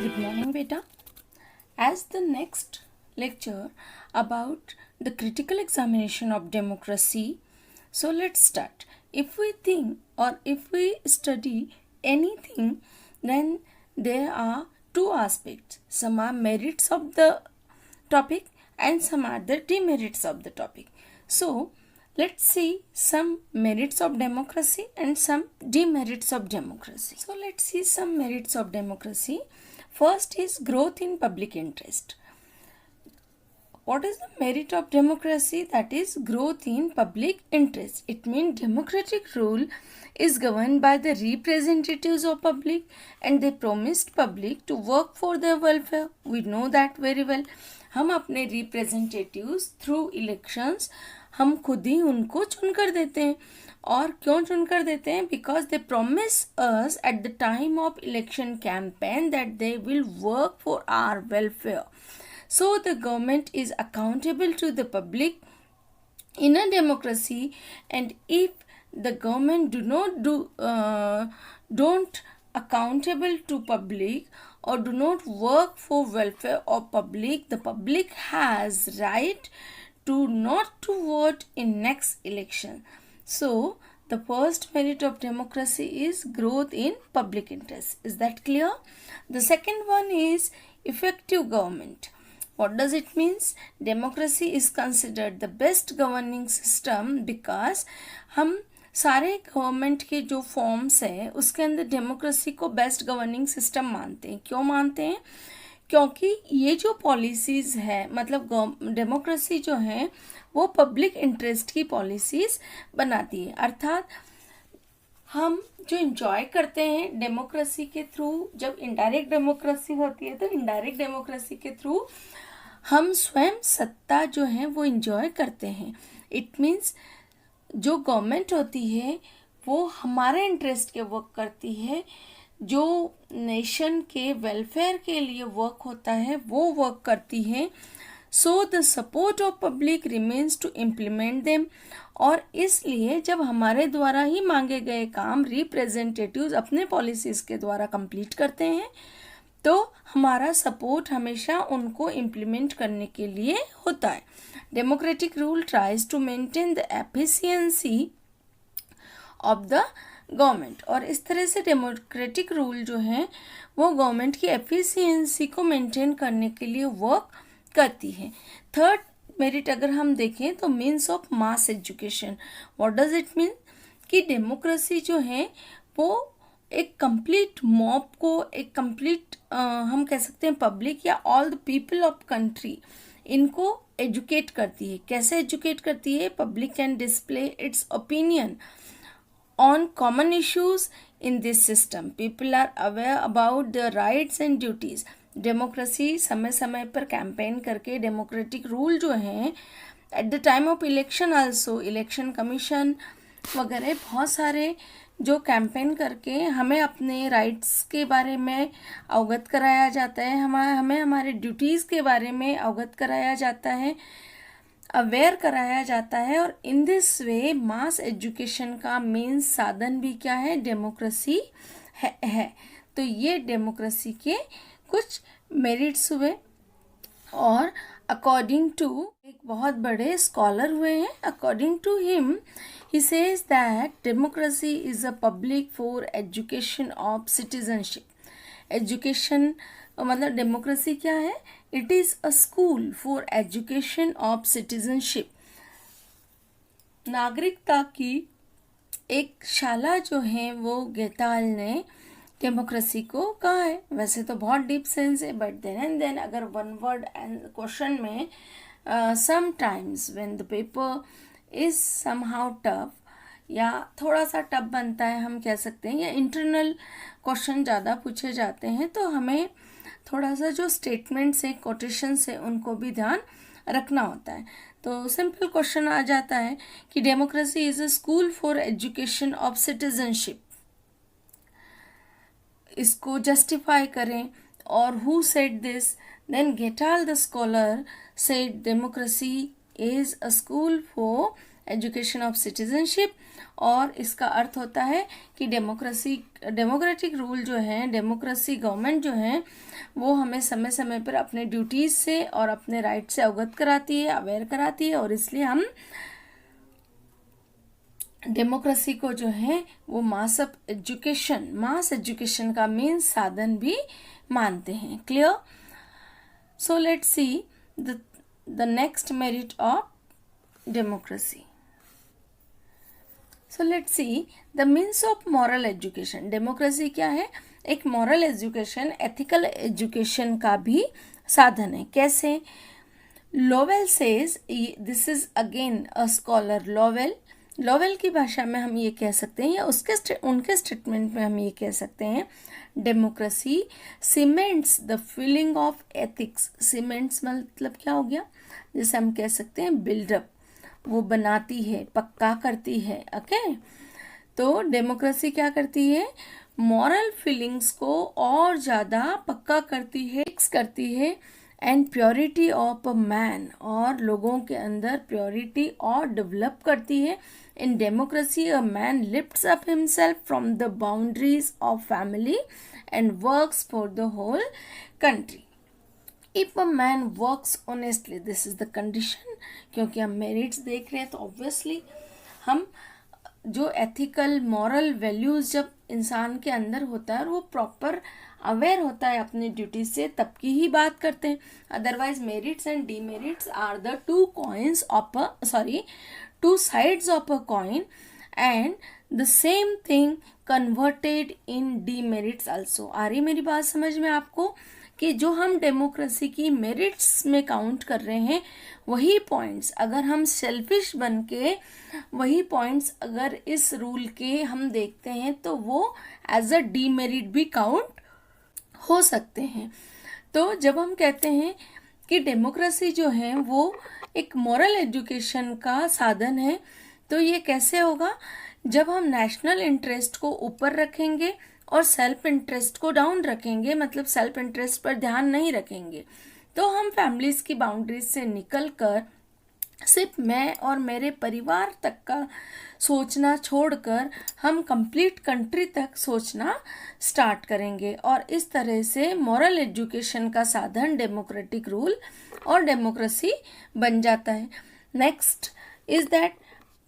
Good morning, beta. As the next lecture about the critical examination of democracy, so let's start. If we think or if we study anything, then there are two aspects. Some are merits of the topic and some are the demerits of the topic. So let's see some merits of democracy and some demerits of democracy. So let's see some merits of democracy. First is growth in public interest. What is the merit of democracy? That is growth in public interest. It means democratic rule is governed by the representatives of public and they promised public to work for their welfare. We know that very well. हम अपने representatives through elections हम खुद ही उनको चुनकर देते हैं. और क्यों चुनकर देते हैं? Because they promise us at the time of election campaign that they will work for our welfare. So the government is accountable to the public in a democracy, and if the government don't accountable to public or do not work for welfare of public, the public has right to not to vote in next election. So the first merit of democracy is growth in public interest. Is that clear? The second one is effective government. What does it mean? Democracy is considered the best governing system because हम सारे government के जो forms है उसके अंदर democracy को best governing system मानते हैं. क्यों मानते हैं? क्योंकि ये जो पॉलिसीज़ है मतलब डेमोक्रेसी जो है वो पब्लिक इंटरेस्ट की पॉलिसीज़ बनाती है. अर्थात हम जो इंजॉय करते हैं डेमोक्रेसी के थ्रू, जब इनडायरेक्ट डेमोक्रेसी होती है तो इनडायरेक्ट डेमोक्रेसी के थ्रू हम स्वयं सत्ता जो है वो इंजॉय करते हैं. इट मीन्स जो गवर्नमेंट होती है वो हमारे इंटरेस्ट के वर्क करती है, जो नेशन के वेलफेयर के लिए वर्क होता है वो वर्क करती है. So the support of public remains to implement them. और इसलिए जब हमारे द्वारा ही मांगे गए काम रिप्रेजेंटेटिव्स अपने पॉलिसीज़ के द्वारा कंप्लीट करते हैं तो हमारा सपोर्ट हमेशा उनको इम्प्लीमेंट करने के लिए होता है. Democratic rule tries to maintain the efficiency of the government. और इस तरह से डेमोक्रेटिक रूल जो है वो गवर्नमेंट की एफिशिएंसी को मेंटेन करने के लिए वर्क करती है. थर्ड मेरिट अगर हम देखें तो means of mass education. What does it mean? कि डेमोक्रेसी जो है वो एक कंप्लीट मॉब को, एक कंप्लीट हम कह सकते हैं पब्लिक या all the people of country, इनको एजुकेट करती है. कैसे एजुकेट करती है? Public can display it's opinion on common issues in this system. People are aware about their rights and duties. Democracy समय समय पर कैंपेन करके डेमोक्रेटिक रूल जो हैं at the time of election also, election commission वगैरह बहुत सारे जो कैंपेन करके हमें अपने राइट्स के बारे में अवगत कराया जाता है, हमें हमारे ड्यूटीज़ के बारे में अवगत कराया जाता है, अवेयर कराया जाता है. और in this way mass education का मेन साधन भी क्या है? डेमोक्रेसी है. तो ये डेमोक्रेसी के कुछ मेरिट्स हुए. और अकॉर्डिंग टू एक बहुत बड़े स्कॉलर हुए हैं, according to him he says that democracy is a public for education of citizenship. Education मतलब डेमोक्रेसी क्या है? It is a school for education of citizenship. नागरिकता की एक शाला जो है वो गेटाल ने डेमोक्रेसी को कहा है. वैसे तो बहुत डीप सेंस है, बट देन एंड देन अगर वन वर्ड एंड क्वेश्चन में sometimes when the paper is somehow tough या थोड़ा सा टफ बनता है हम कह सकते हैं, या इंटरनल क्वेश्चन ज़्यादा पूछे जाते हैं तो हमें थोड़ा सा जो स्टेटमेंट्स हैं, कोटेशंस हैं, उनको भी ध्यान रखना होता है. तो सिंपल क्वेश्चन आ जाता है कि democracy is a school for education of citizenship. इसको जस्टिफाई करें. और who said this? Then Gettell the scholar said democracy is a school for education of citizenship, और इसका अर्थ होता है कि डेमोक्रेटिक रूल जो है, डेमोक्रेसी गवर्नमेंट जो है वो हमें समय समय पर अपने ड्यूटीज़ से और अपने राइट से अवगत कराती है, अवेयर कराती है, और इसलिए हम डेमोक्रेसी को जो है वो मास एजुकेशन का मेन साधन भी मानते हैं. Clear? So let's see the next merit of democracy. So let's see the means of moral education. Democracy क्या है? एक मॉरल एजुकेशन, एथिकल एजुकेशन का भी साधन है. कैसे? Lowell says, this is again a scholar Lowell की भाषा में हम ये कह सकते हैं, या उनके स्टेटमेंट में हम ये कह सकते हैं, democracy cements the feeling of ethics. Cements मतलब क्या हो गया? जैसे हम कह सकते हैं बिल्डअप, वो बनाती है, पक्का करती है. ओके, तो डेमोक्रेसी क्या करती है? मॉरल फीलिंग्स को और ज़्यादा पक्का करती है, फिक्स करती है. And purity of a man, और लोगों के अंदर प्योरिटी और डेवलप करती है. In democracy a man lifts up himself from the boundaries of family and works for the whole country. If a man works honestly, this is the condition. क्योंकि हम merits देख रहे हैं, तो ऑब्वियसली हम जो एथिकल मॉरल वैल्यूज़ जब इंसान के अंदर होता है और वो प्रॉपर अवेयर होता है अपनी ड्यूटी से, तब की ही बात करते हैं. Otherwise merits and demerits are the two sides of a coin, and the same thing converted in demerits also. आ रही मेरी बात समझ में आपको? कि जो हम डेमोक्रेसी की मेरिट्स में काउंट कर रहे हैं, वही पॉइंट्स अगर हम सेल्फिश बन के वही पॉइंट्स अगर इस रूल के हम देखते हैं, तो वो एज अ डीमेरिट भी काउंट हो सकते हैं. तो जब हम कहते हैं कि डेमोक्रेसी जो है वो एक मॉरल एजुकेशन का साधन है, तो ये कैसे होगा? जब हम नेशनल इंटरेस्ट को ऊपर रखेंगे और सेल्फ इंटरेस्ट को डाउन रखेंगे, मतलब सेल्फ इंटरेस्ट पर ध्यान नहीं रखेंगे, तो हम फैमिलीज की बाउंड्रीज से निकलकर सिर्फ मैं और मेरे परिवार तक का सोचना छोड़कर हम कंप्लीट कंट्री तक सोचना स्टार्ट करेंगे. और इस तरह से मॉरल एजुकेशन का साधन डेमोक्रेटिक रूल और डेमोक्रेसी बन जाता है. Next is that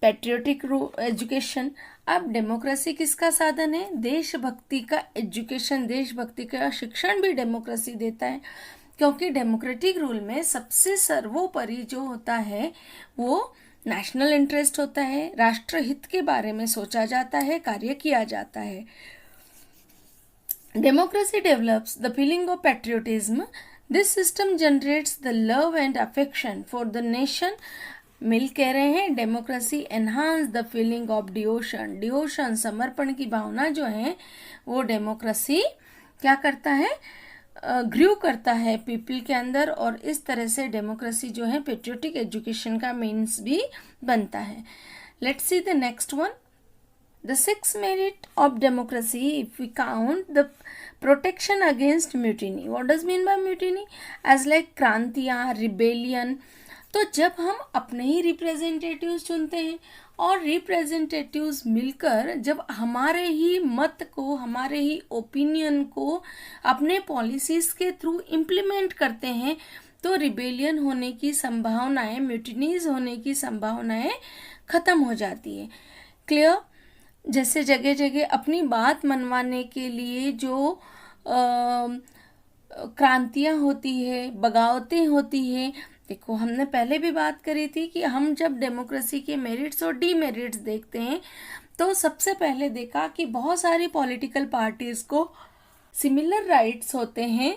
patriotic education. अब डेमोक्रेसी किसका साधन है? देशभक्ति का एजुकेशन, देशभक्ति का शिक्षण भी डेमोक्रेसी देता है. क्योंकि डेमोक्रेटिक रूल में सबसे सर्वोपरि जो होता है वो नेशनल इंटरेस्ट होता है, राष्ट्रहित के बारे में सोचा जाता है, कार्य किया जाता है. Democracy develops the feeling of patriotism. This system generates the love and affection for the nation. Mill कह रहे हैं democracy enhance the feeling of devotion, समर्पण की भावना जो है वो डेमोक्रेसी क्या करता है? ग्रू करता है पीपल के अंदर. और इस तरह से डेमोक्रेसी जो है पेट्रियोटिक एजुकेशन का मीन्स भी बनता है. Let's see the next one. The sixth merit of democracy, if we count the protection against mutiny. What does mean by mutiny? As like क्रांतियाँ, rebellion. तो जब हम अपने ही रिप्रेजेंटेटिव्स चुनते हैं और रिप्रेजेंटेटिव्स मिलकर जब हमारे ही मत को, हमारे ही ओपिनियन को अपने पॉलिसीज़ के थ्रू इम्प्लीमेंट करते हैं, तो रिबेलियन होने की संभावनाएं, म्यूटिनीज होने की संभावनाएं ख़त्म हो जाती है. क्लियर? जैसे जगह जगह अपनी बात मनवाने के लिए जो क्रांतियाँ होती है, बगावतें होती है. देखो, हमने पहले भी बात करी थी कि हम जब डेमोक्रेसी के मेरिट्स और डीमेरिट्स देखते हैं, तो सबसे पहले देखा कि बहुत सारी पॉलिटिकल पार्टीज़ को सिमिलर राइट्स होते हैं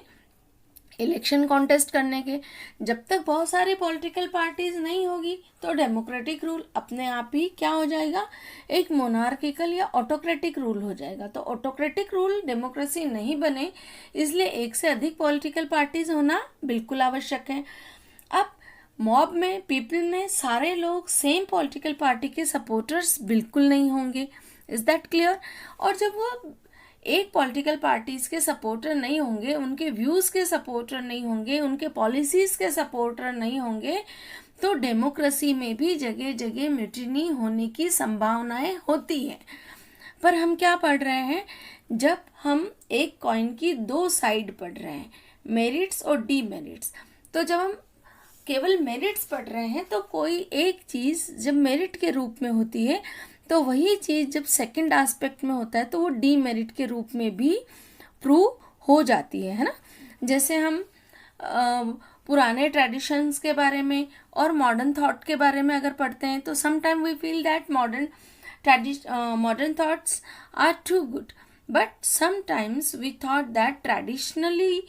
इलेक्शन कॉन्टेस्ट करने के. जब तक बहुत सारी पॉलिटिकल पार्टीज नहीं होगी तो डेमोक्रेटिक रूल अपने आप ही क्या हो जाएगा? एक मोनार्किकल या ऑटोक्रेटिक रूल हो जाएगा. तो ऑटोक्रेटिक रूल डेमोक्रेसी नहीं बने, इसलिए एक से अधिक पॉलिटिकल पार्टीज होना बिल्कुल आवश्यक है. अब मॉब में, पीपल में सारे लोग सेम पॉलिटिकल पार्टी के सपोर्टर्स बिल्कुल नहीं होंगे. Is that clear? और जब वो एक पॉलिटिकल पार्टीज़ के सपोर्टर नहीं होंगे, उनके व्यूज़ के सपोर्टर नहीं होंगे, उनके पॉलिसीज़ के सपोर्टर नहीं होंगे, तो डेमोक्रेसी में भी जगह जगह म्यूटिनी होने की संभावनाएं होती हैं। पर हम क्या पढ़ रहे हैं, जब हम एक कॉइन की दो साइड पढ़ रहे हैं, मेरिट्स और डीमेरिट्स, तो जब हम केवल मेरिट्स पढ़ रहे हैं तो कोई एक चीज़ जब मेरिट के रूप में होती है तो वही चीज़ जब सेकंड एस्पेक्ट में होता है तो वो डीमेरिट के रूप में भी प्रूव हो जाती है ना। जैसे हम पुराने ट्रेडिशंस के बारे में और मॉडर्न थॉट के बारे में अगर पढ़ते हैं तो sometime we feel that modern thoughts are too good, but sometimes we thought that traditionally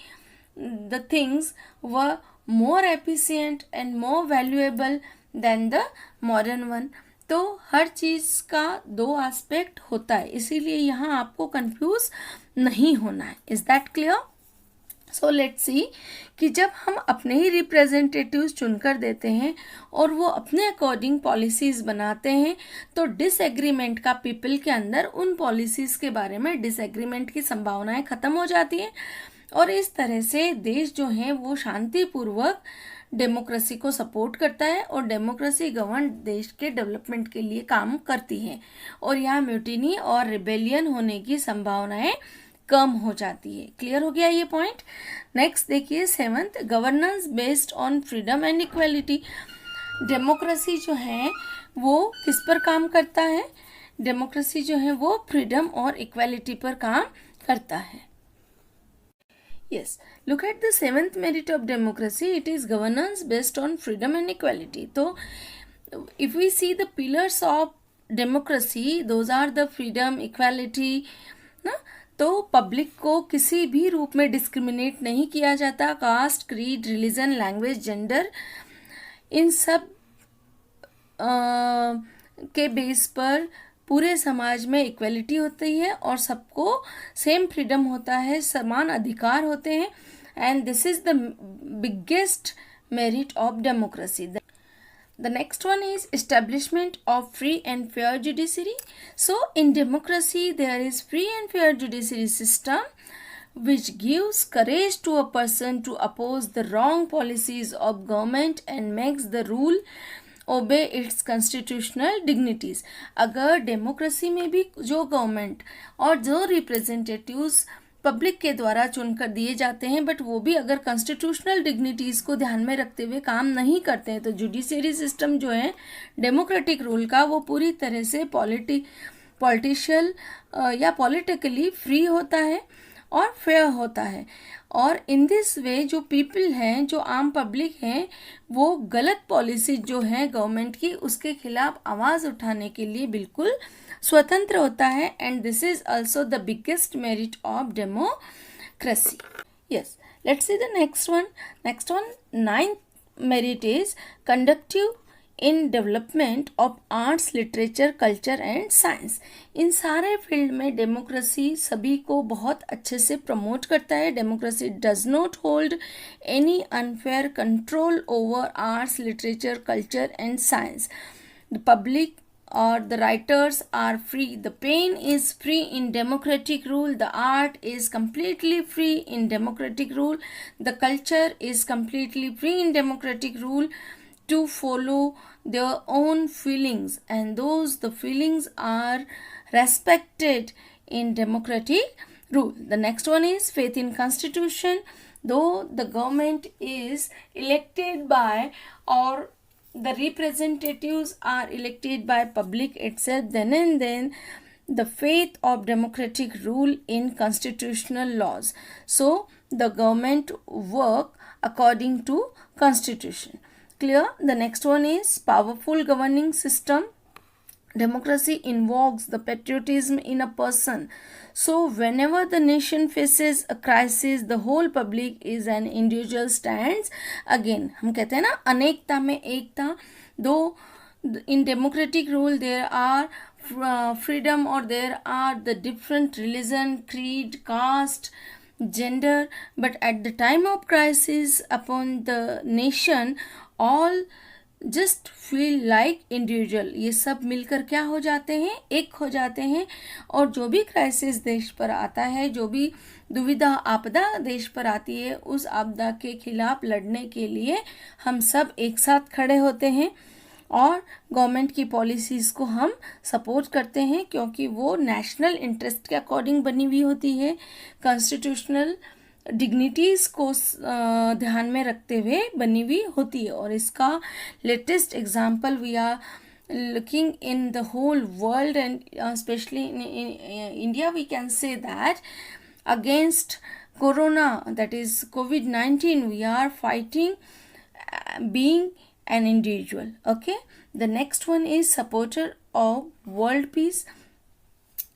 the things were more efficient and more valuable than the modern one. तो हर चीज़ का दो एस्पेक्ट होता है, इसीलिए यहाँ आपको कंफ्यूज नहीं होना है। Is that clear? So let's सी कि जब हम अपने ही रिप्रेजेंटेटिव्स चुनकर देते हैं और वो अपने अकॉर्डिंग पॉलिसीज़ बनाते हैं तो डिसएग्रीमेंट का पीपल के अंदर उन पॉलिसीज़ के बारे में डिसएग्रीमेंट की संभावनाएं ख़त्म हो जाती हैं और इस तरह से देश जो है वो शांतिपूर्वक डेमोक्रेसी को सपोर्ट करता है और डेमोक्रेसी गवर्न देश के डेवलपमेंट के लिए काम करती है और यहाँ म्यूटिनी और रिबेलियन होने की संभावनाएं कम हो जाती है। क्लियर हो गया ये पॉइंट? नेक्स्ट देखिए 7th, governance based on freedom and equality. Democracy जो है वो किस पर काम करता है? डेमोक्रेसी जो है वो फ्रीडम और इक्वालिटी पर काम करता है। Yes, look at the 7th merit of democracy, it is governance based on freedom and equality. तो if we see the pillars of democracy, those are the freedom, equality ना। तो पब्लिक को किसी भी रूप में डिस्क्रिमिनेट नहीं किया जाता। Caste, creed, religion, language, gender, इन सब के बेस पर पूरे समाज में इक्वलिटी होती है और सबको सेम फ्रीडम होता है, समान अधिकार होते हैं। And this is the biggest merit of democracy. The next one is establishment of free and fair judiciary. So in democracy there is free and fair judiciary system which gives courage to a person to oppose the wrong policies of government and makes the rule obey its constitutional dignities. अगर democracy में भी जो government और जो representatives public के द्वारा चुनकर दिए जाते हैं बट वो भी अगर कॉन्स्टिट्यूशनल डिग्निटीज़ को ध्यान में रखते हुए काम नहीं करते हैं तो जुडिशरी सिस्टम जो है डेमोक्रेटिक रूल का वो पूरी तरह से पॉलिटिशियल या पॉलिटिकली फ्री होता है और फेयर होता है। और इन दिस वे जो पीपल हैं, जो आम पब्लिक हैं, वो गलत पॉलिसी जो है गवर्नमेंट की उसके खिलाफ आवाज़ उठाने के लिए बिल्कुल स्वतंत्र होता है। And this is also the biggest merit of democracy. Yes, let's see the next one. 9th merit is conductive in development of arts, literature, culture and science. इन सारे फील्ड में डेमोक्रेसी सभी को बहुत अच्छे से प्रमोट करता है। Democracy does not hold any unfair control over arts, literature, culture and science. The public or the writers are free. The pen is free in democratic rule. The art is completely free in democratic rule. The culture is completely free in democratic rule to follow their own feelings, and the feelings are respected in democratic rule. The next one is faith in constitution. Though the government is elected by or the representatives are elected by public itself, then and then the faith of democratic rule in constitutional laws. So the government work according to constitution. Clear? The next one is powerful governing system. Democracy invokes the patriotism in a person. So whenever the nation faces a crisis, the whole public is an individual stands again. हम कहते हैं ना अनेकता में एकता। दो in democratic rule there are freedom or there are the different religion, creed, caste, gender, but at the time of crisis upon the nation, all just feel like individual, ये सब मिलकर क्या हो जाते हैं, एक हो जाते हैं। और जो भी क्राइसिस देश पर आता है, जो भी दुविधा आपदा देश पर आती है, उस आपदा के खिलाफ लड़ने के लिए हम सब एक साथ खड़े होते हैं और गवर्नमेंट की पॉलिसीज़ को हम सपोर्ट करते हैं, क्योंकि वो नेशनल इंटरेस्ट के अकॉर्डिंग बनी हुई होती है, कॉन्स्टिट्यूशनल डिग्निटीज़ को ध्यान में रखते हुए बनी हुई होती है। और इसका latest example we are looking in the whole world, and especially in India, we can say that against corona, that is COVID-19, we are fighting being an individual. Okay, the next one is supporter of world peace.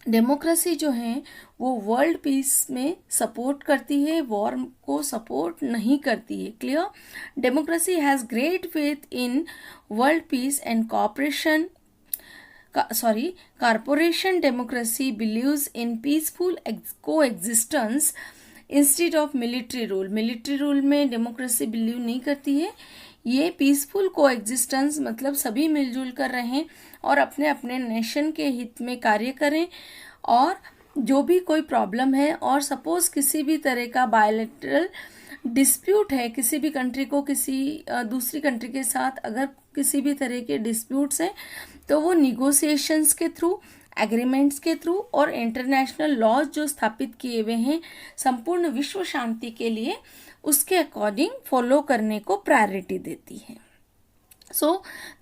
Democracy जो है वो world peace में support करती है, war को support नहीं करती है। Clear? Democracy has great faith in world peace and corporation democracy believes in peaceful coexistence instead of military rule. Military rule में डेमोक्रेसी बिलीव नहीं करती है, ये पीसफुल को एग्जिस्टेंस मतलब सभी मिलजुल कर रहें और अपने अपने नेशन के हित में कार्य करें। और जो भी कोई प्रॉब्लम है, और सपोज किसी भी तरह का बायलैटरल डिस्प्यूट है, किसी भी कंट्री को किसी दूसरी कंट्री के साथ अगर किसी भी तरह के डिस्प्यूट्स हैं, तो वो निगोशिएशंस के थ्रू, एग्रीमेंट्स के थ्रू और इंटरनेशनल लॉज जो स्थापित किए हुए हैं संपूर्ण विश्व शांति के लिए, उसके अकॉर्डिंग फॉलो करने को प्रायोरिटी देती है। So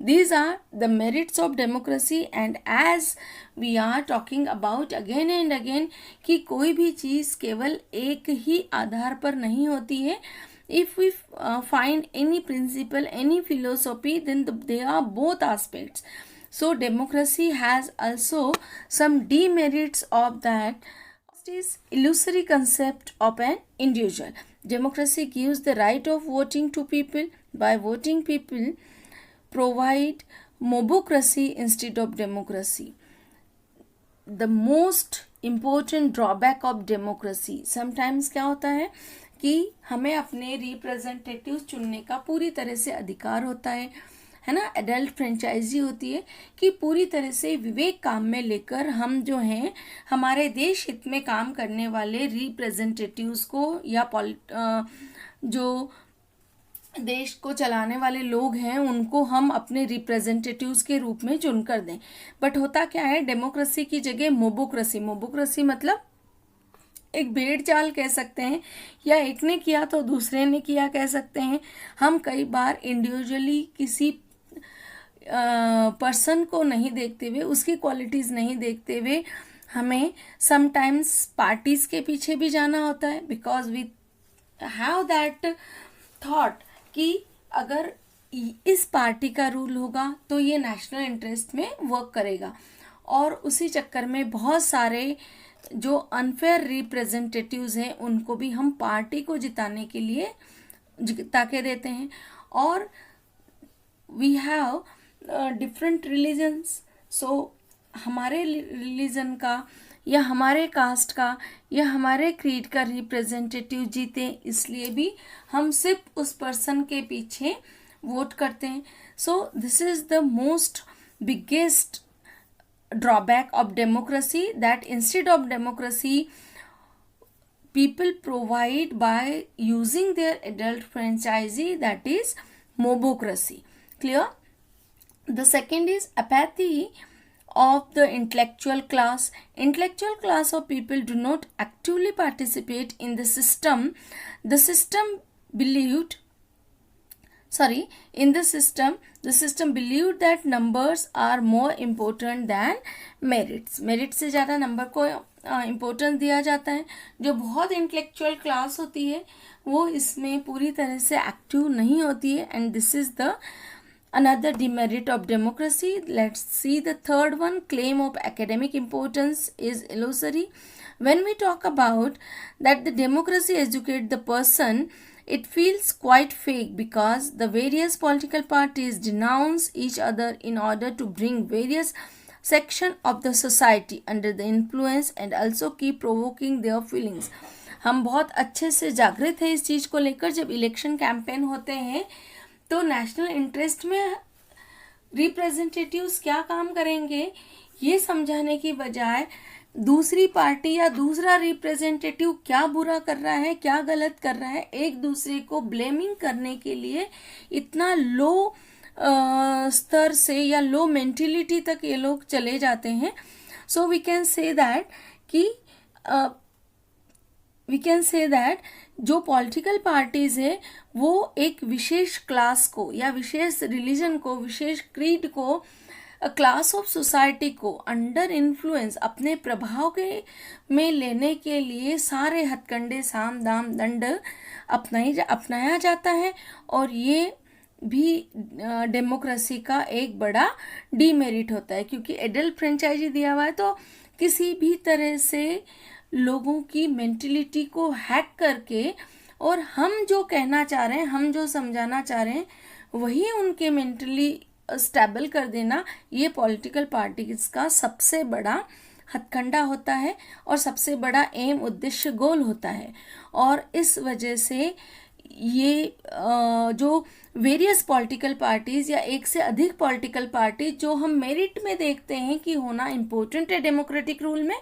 these are the merits of democracy, and as we are talking about again and again कि कोई भी चीज़ केवल एक ही आधार पर नहीं होती है। If we find any principle, any philosophy, then they are both aspects. So democracy has also some demerits of that. First is illusory concept of an individual. Democracy gives the right of voting to people. By voting, people provide mobocracy instead of democracy. The most important drawback of democracy, sometimes क्या होता है कि हमें अपने representatives चुनने का पूरी तरह से अधिकार होता है ना, एडल्ट फ्रेंचाइजी होती है कि पूरी तरह से विवेक काम में लेकर हम जो हैं हमारे देश हित में काम करने वाले रिप्रेजेंटेटिव्स को या जो देश को चलाने वाले लोग हैं उनको हम अपने रिप्रेजेंटेटिव्स के रूप में चुनकर दें। बट होता क्या है, डेमोक्रेसी की जगह मोबोक्रेसी, मोबोक्रेसी मतलब एक भेड़ चाल कह सकते हैं, या एक ने किया तो दूसरे ने किया कह सकते हैं। हम कई बार इंडिविजुअली किसी पर्सन को नहीं देखते हुए, उसकी क्वालिटीज़ नहीं देखते हुए, हमें समटाइम्स पार्टीज़ के पीछे भी जाना होता है, because we have that thought कि अगर इस पार्टी का रूल होगा तो ये नेशनल इंटरेस्ट में वर्क करेगा। और उसी चक्कर में बहुत सारे जो अनफेयर रिप्रेजेंटेटिव्स हैं उनको भी हम पार्टी को जिताने के लिए जिता के देते हैं। और वी हैव डिफरेंट रिलीजन्स, सो हमारे रिलीजन का या हमारे कास्ट का या हमारे क्रीड का रिप्रेजेंटेटिव जीते, इसलिए भी हम सिर्फ उस पर्सन के पीछे वोट करते हैं। So this is the most biggest drawback of democracy, that instead of democracy people provide by using their adult franchisee, that is mobocracy. Clear? The second is apathy of the intellectual class. Intellectual class of people do not actively participate in the system. The system believed the system believed that numbers are more important than merits. Merit से ज़्यादा number को importance दिया जाता है। जो बहुत intellectual class होती है वो इसमें पूरी तरह से एक्टिव नहीं होती है, and this is the another demerit of democracy. Let's see the third one. Claim of academic importance is illusory. When we talk about that the democracy educates the person, it feels quite fake because the various political parties denounce each other in order to bring various section of the society under the influence and also keep provoking their feelings. हम बहुत अच्छे से जागृत हैं इस चीज़ को लेकर। जब इलेक्शन कैंपेन होते हैं तो नेशनल इंटरेस्ट में रिप्रेजेंटेटिव्स क्या काम करेंगे ये समझाने की बजाय दूसरी पार्टी या दूसरा रिप्रेजेंटेटिव क्या बुरा कर रहा है, क्या गलत कर रहा है, एक दूसरे को ब्लेमिंग करने के लिए इतना लो स्तर से या लो मेंटेलिटी तक ये लोग चले जाते हैं. So we can say that जो पॉलिटिकल पार्टीज है वो एक विशेष क्लास को या विशेष रिलीजन को, विशेष क्रीड को, क्लास ऑफ सोसाइटी को अंडर इन्फ्लुएंस अपने प्रभाव के में लेने के लिए सारे हथकंडे साम दाम दंड अपनाया जाता है. और ये भी डेमोक्रेसी का एक बड़ा डीमेरिट होता है, क्योंकि एडल्ट फ्रेंचाइजी दिया हुआ है तो किसी भी तरह से लोगों की मेंटलिटी को हैक करके और हम जो कहना चाह रहे हैं, हम जो समझाना चाह रहे हैं वही उनके मेंटली स्टेबल कर देना, ये पॉलिटिकल पार्टीज का सबसे बड़ा हथकंडा होता है और सबसे बड़ा एम, उद्देश्य, गोल होता है. और इस वजह से ये जो वेरियस पॉलिटिकल पार्टीज या एक से अधिक पॉलिटिकल पार्टी जो हम मेरिट में देखते हैं कि होना इम्पोर्टेंट है डेमोक्रेटिक रूल में,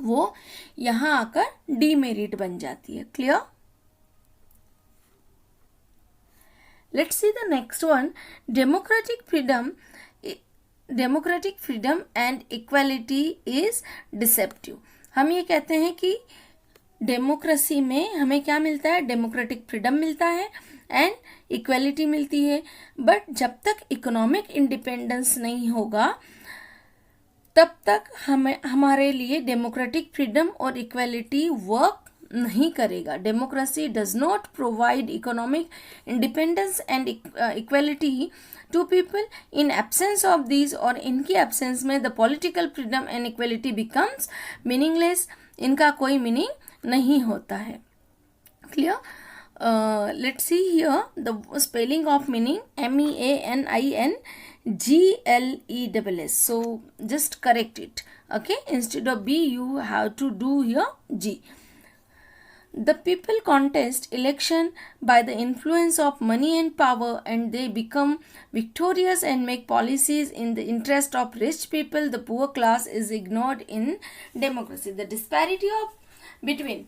वो यहाँ आकर डीमेरिट बन जाती है. Clear? Let's see the next one. Democratic freedom and equality is deceptive. हम ये कहते हैं कि डेमोक्रेसी में हमें क्या मिलता है, डेमोक्रेटिक फ्रीडम मिलता है एंड इक्वलिटी मिलती है. बट जब तक इकोनॉमिक इंडिपेंडेंस नहीं होगा तब तक हमारे लिए डेमोक्रेटिक फ्रीडम और इक्वलिटी वर्क नहीं करेगा. Democracy does not provide economic independence and equality to people. In absence of these, और इनकी एब्सेंस में the political freedom and equality becomes meaningless. इनका कोई मीनिंग नहीं होता है. Clear? Let's see here the spelling of meaning. MEANINGLESS. so just correct it. Okay, instead of B you have to do here G. The people contest election by the influence of money and power, and they become victorious and make policies in the interest of rich people. The poor class is ignored in democracy. The disparity between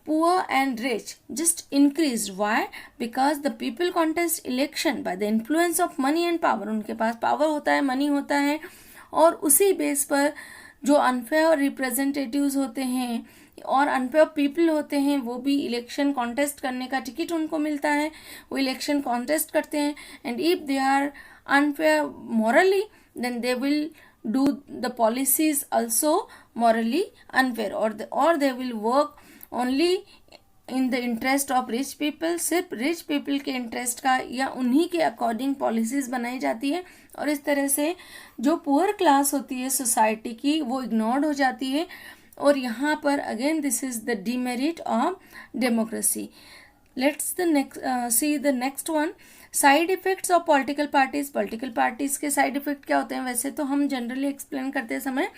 poor and rich just increased. Why? Because the people contest election by the influence of money and power. उनके पास power होता है, money होता है, और उसी base पर जो unfair representatives होते हैं और अनफेयर पीपल होते हैं वो भी इलेक्शन कॉन्टेस्ट करने का टिकट उनको मिलता है, वो इलेक्शन कॉन्टेस्ट करते हैं. And if they are unfair morally, then they will do the policies also morally unfair, or they will work only in the interest of rich people. सिर्फ rich people के interest का या उन्हीं के according policies बनाई जाती है, और इस तरह से जो पुअर क्लास होती है सोसाइटी की वो इग्नोर्ड हो जाती है. और यहाँ पर again this is the demerit of democracy. Let's see the next one. Side effects of political parties. Political parties के साइड इफेक्ट क्या होते हैं? वैसे तो हम जनरली एक्सप्लेन करते समय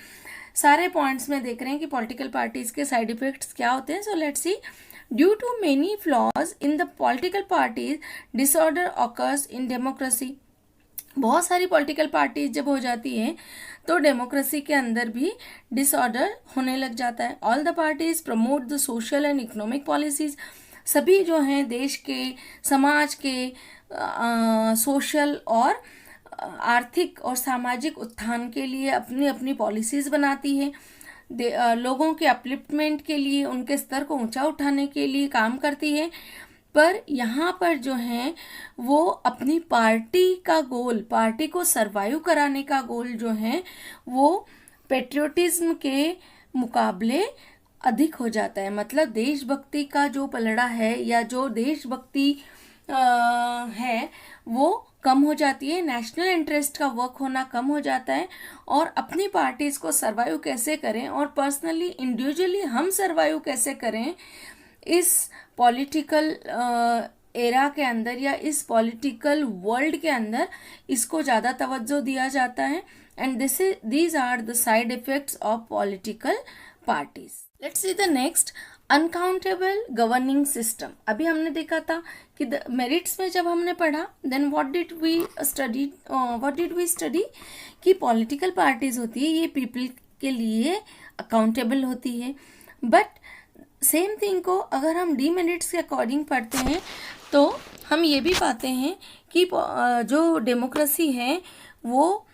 सारे पॉइंट्स में देख रहे हैं कि पॉलिटिकल पार्टीज के साइड इफेक्ट्स क्या होते हैं. So let's see. Due to many flaws in the political parties disorder occurs in democracy. बहुत सारी पॉलिटिकल पार्टीज जब हो जाती हैं तो डेमोक्रेसी के अंदर भी डिसऑर्डर होने लग जाता है. All the parties promote the social and economic policies. सभी जो हैं देश के, समाज के सोशल और आर्थिक और सामाजिक उत्थान के लिए अपनी अपनी पॉलिसीज़ बनाती है. लोगों के अपलिफ्टमेंट के लिए, उनके स्तर को ऊंचा उठाने के लिए काम करती है. पर यहाँ पर जो है वो अपनी पार्टी का गोल, पार्टी को सरवाइव कराने का गोल जो है वो पेट्रियोटिज्म के मुकाबले अधिक हो जाता है. मतलब देशभक्ति का जो पलड़ा है या जो देशभक्ति है वो कम हो जाती है. नेशनल इंटरेस्ट का वर्क होना कम हो जाता है. और अपनी पार्टीज को सरवाइव कैसे करें और पर्सनली इंडिविजुअली हम सरवाइव कैसे करें इस पॉलिटिकल एरा के अंदर या इस पॉलिटिकल वर्ल्ड के अंदर, इसको ज़्यादा तवज्जो दिया जाता है. And these are the side effects of political parties. Let's see the next. Unaccountable governing system, अभी हमने देखा था कि मेरिट्स में जब हमने पढ़ा, then what did we study कि पॉलिटिकल पार्टीज होती है ये पीपल के लिए अकाउंटेबल होती है। बट सेम थिंग को अगर हम डीमेरिट्स के अकॉर्डिंग पढ़ते हैं तो हम ये भी पाते हैं कि जो डेमोक्रेसी है वो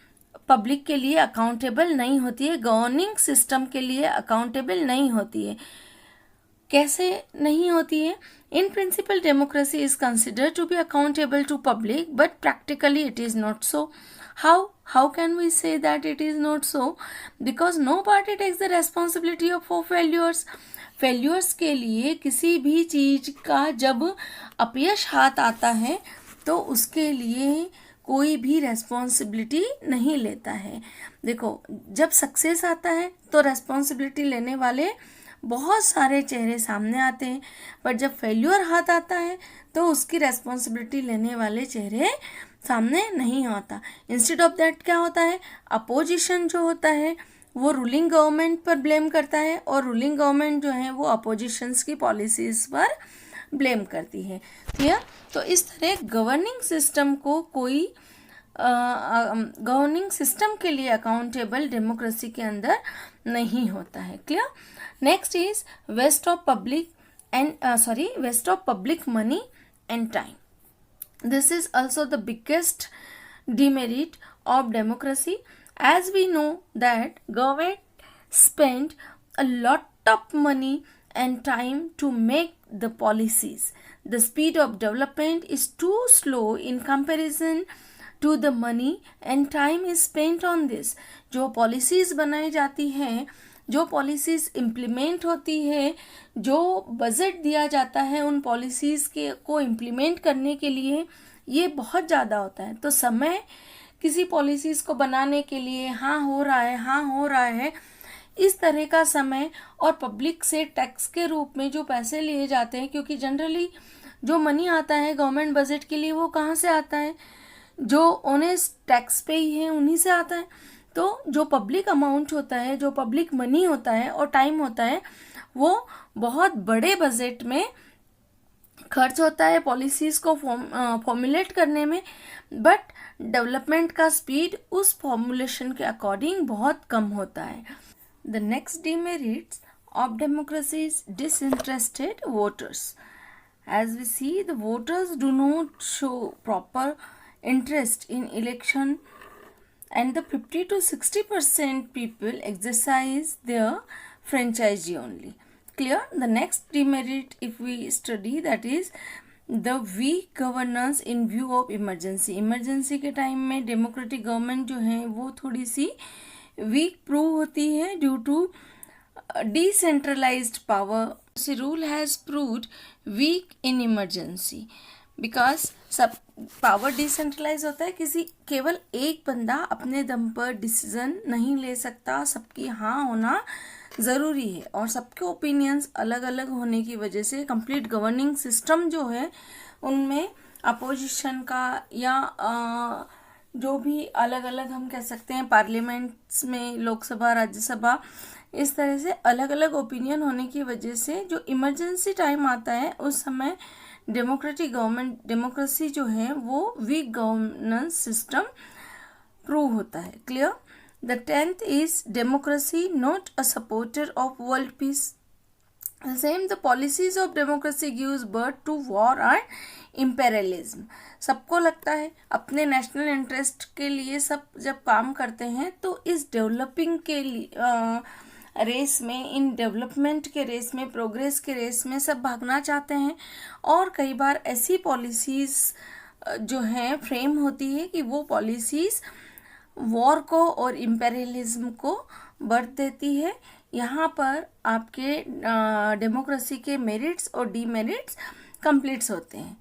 पब्लिक के लिए अकाउंटेबल नहीं होती है, गवर्निंग सिस्टम के लिए अकाउंटेबल नहीं होती है। कैसे नहीं होती है? In principle democracy is considered to be accountable to public, but practically it is not so. How can we say that it is not so? Because no party takes the responsibility for failures. Failures के लिए किसी भी चीज का जब अपयश हाथ आता है तो उसके लिए कोई भी रेस्पॉन्सिबिलिटी नहीं लेता है। देखो, जब सक्सेस आता है तो रेस्पॉन्सिबिलिटी लेने वाले बहुत सारे चेहरे सामने आते हैं, पर जब फेल्यूर हाथ आता है तो उसकी रेस्पॉन्सिबिलिटी लेने वाले चेहरे सामने नहीं आता। इंस्टेड ऑफ दैट क्या होता है, अपोजिशन जो होता है वो रूलिंग गवर्नमेंट पर ब्लेम करता है और रूलिंग गवर्नमेंट जो है वो अपोजिशंस की पॉलिसीज पर ब्लेम करती है। क्लियर? तो इस तरह गवर्निंग सिस्टम को कोई गवर्निंग सिस्टम के लिए अकाउंटेबल डेमोक्रेसी के अंदर नहीं होता है। Clear? Next is waste of public money and time. This is also the biggest demerit of democracy, as we know that government spend a lot of money and time to make the policies. The speed of development is too slow in comparison to the money and time is spent on this. जो policies बनाई जाती हैं, जो policies implement होती है, जो budget दिया जाता है उन पॉलिसीज़ के को इम्प्लीमेंट करने के लिए, ये बहुत ज़्यादा होता है। तो समय किसी पॉलिसीज़ को बनाने के लिए हाँ हो रहा है इस तरह का समय, और पब्लिक से टैक्स के रूप में जो पैसे लिए जाते हैं, क्योंकि जनरली जो मनी आता है गवर्नमेंट बजट के लिए वो कहाँ से आता है, जो ऑनेस्ट टैक्स पे ही है उन्हीं से आता है। तो जो पब्लिक अमाउंट होता है, जो पब्लिक मनी होता है और टाइम होता है, वो बहुत बड़े बजट में खर्च होता है पॉलिसीज़ को फॉर्मुलेट करने में, बट डेवलपमेंट का स्पीड उस फॉर्मुलेशन के अकॉर्डिंग बहुत कम होता है। The next demerits of democracy is disinterested voters. As we see, the voters do not show proper interest in election, and the 50 to 60% people exercise their franchise only. Clear? The next demerit, if we study, that is the weak governance in view of emergency. Emergency के time में democratic government जो है वो थोड़ी सी weak prove होती है due to decentralized power. The rule has proved weak in emergency because सब power decentralise होता है, किसी केवल एक बंदा अपने दम पर डिसीजन नहीं ले सकता, सबकी हाँ होना ज़रूरी है, और सबके ओपिनियंस अलग अलग होने की वजह से कंप्लीट गवर्निंग सिस्टम जो है उनमें अपोजिशन का या जो भी अलग अलग हम कह सकते हैं पार्लियामेंट्स में, लोकसभा, राज्यसभा, इस तरह से अलग अलग ओपिनियन होने की वजह से जो इमरजेंसी टाइम आता है उस समय डेमोक्रेसी जो है वो वीक गवर्नेंस सिस्टम प्रूव होता है। Clear? The 10th is democracy not a supporter of world peace. Same the policies of democracy gives birth to war and imperialism. सबको लगता है अपने नेशनल इंटरेस्ट के लिए सब जब काम करते हैं तो इस डेवलपिंग के लिए रेस में, इन डेवलपमेंट के रेस में, प्रोग्रेस के रेस में सब भागना चाहते हैं, और कई बार ऐसी पॉलिसीज़ जो हैं फ्रेम होती है कि वो पॉलिसीज़ वॉर को और इम्पेरियलिज्म को बर्थ देती है। यहाँ पर आपके डेमोक्रेसी के मेरिट्स और डीमेरिट्स कंप्लीट्स होते हैं।